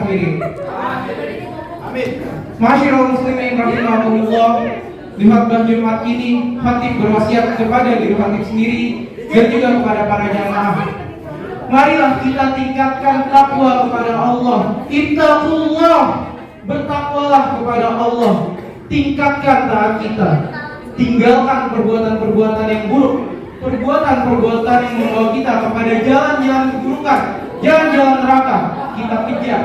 hadirin. Amin. Masyiral muslimin rahimakumullah. Di khutbah Jumat ini, khatib berwasiat kepada diri khatib sendiri dan juga kepada para jamaah. Marilah kita tingkatkan takwa kepada Allah. Ittaqullah, bertakwalah kepada Allah. Tingkatkan taat kita. Tinggalkan perbuatan-perbuatan yang buruk, perbuatan-perbuatan yang membawa kita kepada jalan-jalan keburukan, jalan-jalan neraka. Kita kejar,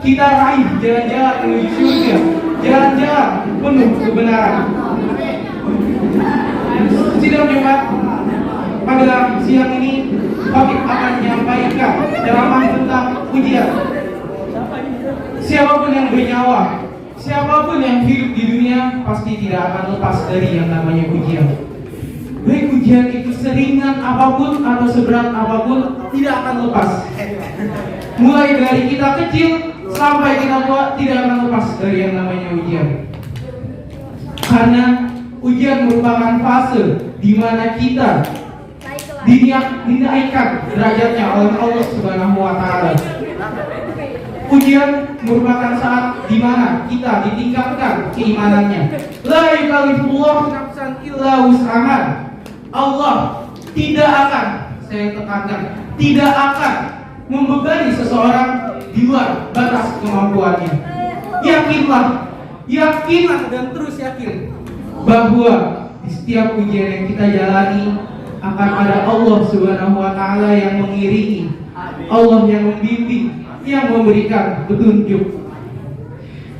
kita raih jalan-jalan menuju surga, jalan-jalan penuh kebenaran. Sidang Jumat pada siang ini, khatib akan menyampaikan ceramah tentang ujian. Siapapun yang bernyawa, siapapun yang hidup di dunia pasti tidak akan lepas dari yang namanya ujian. Baik ujian itu seringan apapun atau seberat apapun, tidak akan lepas. Mulai dari kita kecil sampai kita tua, tidak akan lepas dari yang namanya ujian. Karena ujian merupakan fase di mana kita dinaikkan derajatnya oleh Allah Subhanahu wa Ta'ala. Ujian merupakan saat di mana kita ditingkatkan keimanannya. La yukallifullahu nafsan illa wus'aha. Allah tidak akan, saya tekankan, tidak akan membebani seseorang di luar batas kemampuannya. Yakinlah dan terus yakin bahwa di setiap ujian yang kita jalani akan ada Allah Subhanahu wa Ta'ala yang mengiringi, Allah yang membimbing, yang memberikan petunjuk.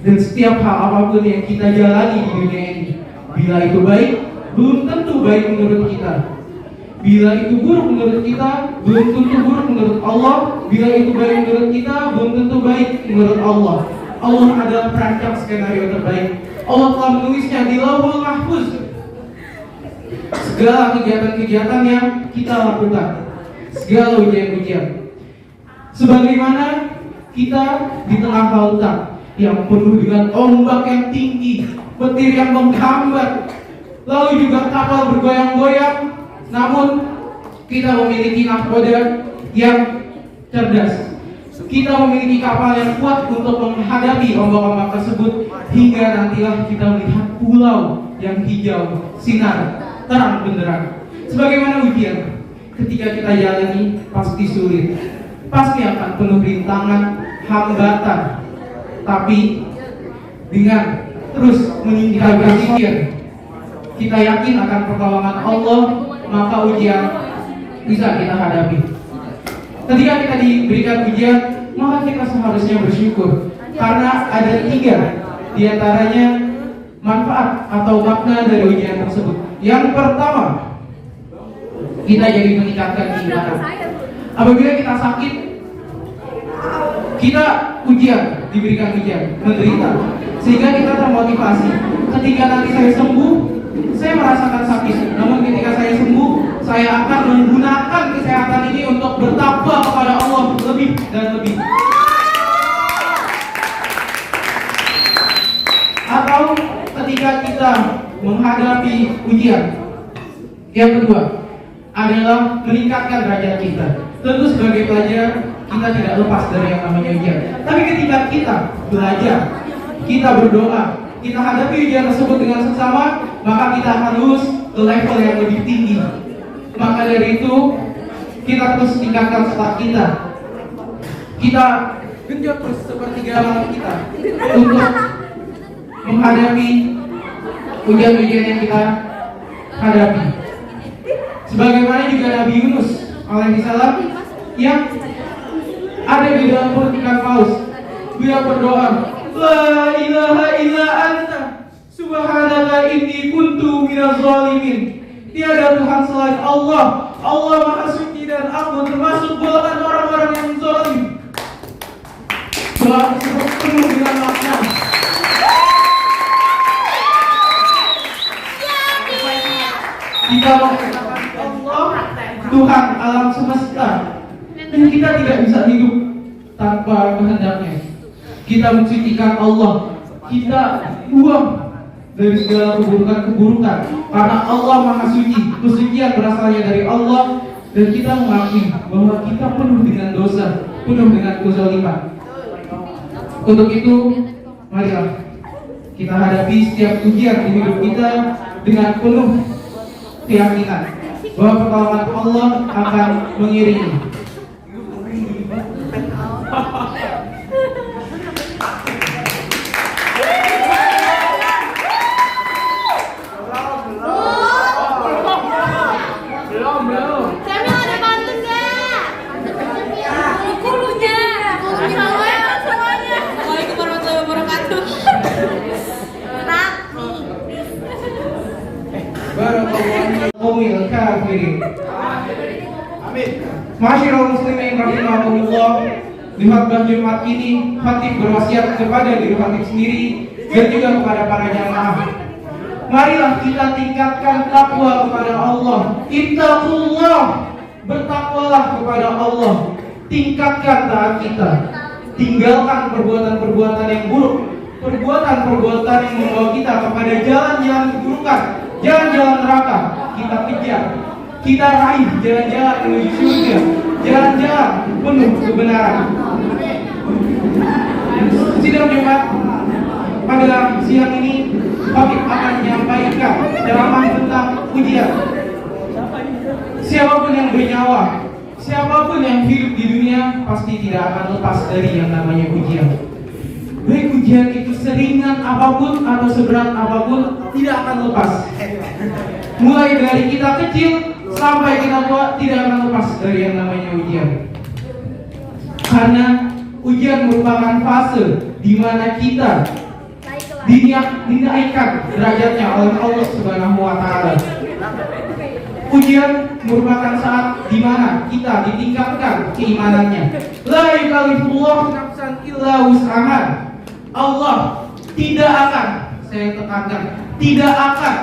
Dan setiap hal apapun yang kita jalani di dunia ini, bila itu baik, belum tentu baik menurut kita. Bila itu buruk menurut kita, belum tentu buruk menurut Allah. Bila itu baik menurut kita, belum tentu baik menurut Allah. Allah adalah perancang skenario terbaik. Allah telah menulisnya di Lauhul Mahfuz. Segala kegiatan-kegiatan yang kita lakukan, segala ujian-ujian. Sebagaimana kita di tengah lautan yang penuh dengan ombak yang tinggi, petir yang menghambat, lalu juga kapal bergoyang-goyang, namun kita memiliki nahkoda yang cerdas. Kita memiliki kapal yang kuat untuk menghadapi ombak-ombak tersebut, hingga nantilah kita melihat pulau yang hijau, sinar, terang benderang. Sebagaimana ujian, ketika kita jalani pasti sulit, pasti akan penuh rintangan, hambatan. Tapi dengan terus meninggikan berzikir, kita yakin akan pertolongan Allah, maka ujian bisa kita hadapi. Ketika kita diberikan ujian, maka kita seharusnya bersyukur, karena ada 3 diantaranya manfaat atau makna dari ujian tersebut. Yang pertama, kita jadi meningkatkan keimanan. Apabila kita sakit, kita diberikan ujian, menderita, sehingga kita termotivasi. Ketika nanti saya sembuh, saya merasakan sakit, namun ketika saya sembuh, saya akan menggunakan kesehatan ini untuk bertakwa kepada Allah lebih dan lebih. Atau ketika kita menghadapi ujian, yang kedua adalah meningkatkan derajat kita. Tentu sebagai pelajar kita tidak lepas dari yang namanya ujian. Tapi ketika kita belajar, kita berdoa, kita hadapi ujian tersebut dengan seksama, maka kita akan lulus ke level yang lebih tinggi. Maka dari itu, kita terus tingkatkan setelah kita genjot terus sepertiga kita untuk menghadapi ujian-ujian yang kita hadapi. Sebagaimana juga Nabi Yunus alaihissalam yang ada di dalam perut ikan paus, beliau berdoa, La ilaha illa anta subhanaka inni kuntu minaz zalimin. Tiada Tuhan selain Allah, Allah Maha Suci dan aku termasuk golongan orang-orang yang zalim. Doa tersebut penuh dengan makna. Kita mengatakan Allah Tuhan alam semesta, dan kita tidak bisa hidup tanpa kehendaknya. Kita mensucikan Allah, kita buang dari segala keburukan-keburukan, karena Allah Maha Suci. Kesucian berasalnya dari Allah, dan kita mengakui bahwa kita penuh dengan dosa, penuh dengan kezaliman. Untuk itu, marilah kita hadapi setiap ujian di hidup kita dengan penuh keyakinan bahwa pertolongan Allah akan mengiringi. Kami ada pantun nggak? Kulunya, semuanya. Waalaikumsalam warahmatullahi wabarakatuh. Barakallahu kafirin. Amin. Masyarul muslimin rahimahumullah. Di khutbah Jumat ini, khatib berwasiat kepada diri khatib sendiri dan juga kepada para jamaah. Marilah kita tingkatkan takwa kepada Allah. Ittaqullah, bertakwalah kepada Allah. Tingkatkan taat kita. Tinggalkan perbuatan-perbuatan yang buruk, perbuatan-perbuatan yang membawa kita kepada jalan-jalan keburukan, jalan-jalan neraka. Kita kejar, kita raih jalan-jalan menuju surga, jalan-jalan penuh kebenaran. Sidang Jumat pada siang ini, Habib akan menyampaikan ceramah tentang ujian. Siapapun yang bernyawa, siapapun yang hidup di dunia pasti tidak akan lepas dari yang namanya ujian. Baik ujian itu seringan apapun atau seberat apapun, tidak akan lepas. Mulai dari kita kecil sampai kita tua, tidak akan lepas dari yang namanya ujian. Karena ujian merupakan fase di mana kita dinaikkan derajatnya oleh Allah Subhanahu wa Ta'ala. Ujian merupakan saat di mana kita ditingkatkan keimanannya. La yukallifullahu nafsan illa wus'aha. Allah tidak akan, saya tekankan, tidak akan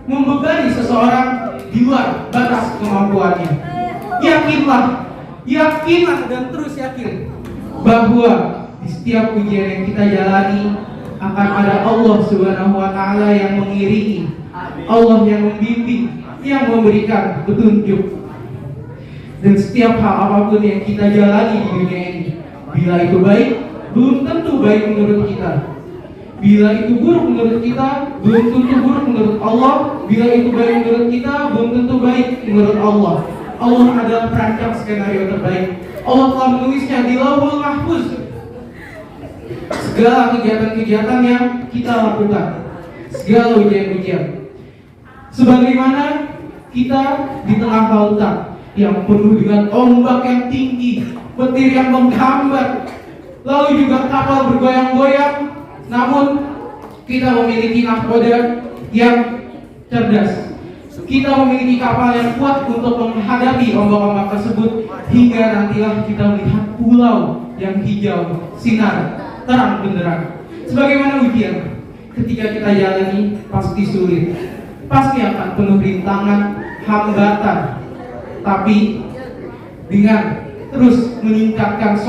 membebani seseorang di luar batas kemampuannya. Yakinlah dan terus yakin bahwa di setiap ujian yang kita jalani akan ada Allah Subhanahu wa Ta'ala yang mengiringi, Allah yang membimbing, yang memberikan petunjuk. Dan setiap hal apapun yang kita jalani di dunia ini, bila itu baik, belum tentu baik menurut kita. Bila itu buruk menurut kita, belum tentu buruk menurut Allah. Bila itu baik menurut kita, belum tentu baik menurut Allah. Allah adalah perancang skenario terbaik. Allah telah menulisnya di Lauhul Mahfuz. Segala kegiatan-kegiatan yang kita lakukan, segala ujian-ujian, sebagaimana kita di tengah lautan yang penuh dengan ombak yang tinggi, petir yang menghambat, lalu juga kapal bergoyang-goyang, namun kita memiliki nahkoda yang cerdas. Kita memiliki kapal yang kuat untuk menghadapi ombak-ombak tersebut, hingga nantilah kita melihat pulau yang hijau, sinar, terang benderang. Sebagaimana ujian, ketika kita jalani pasti sulit, pasti akan penuh rintangan, hambatan. Tapi dengan terus meningkatkan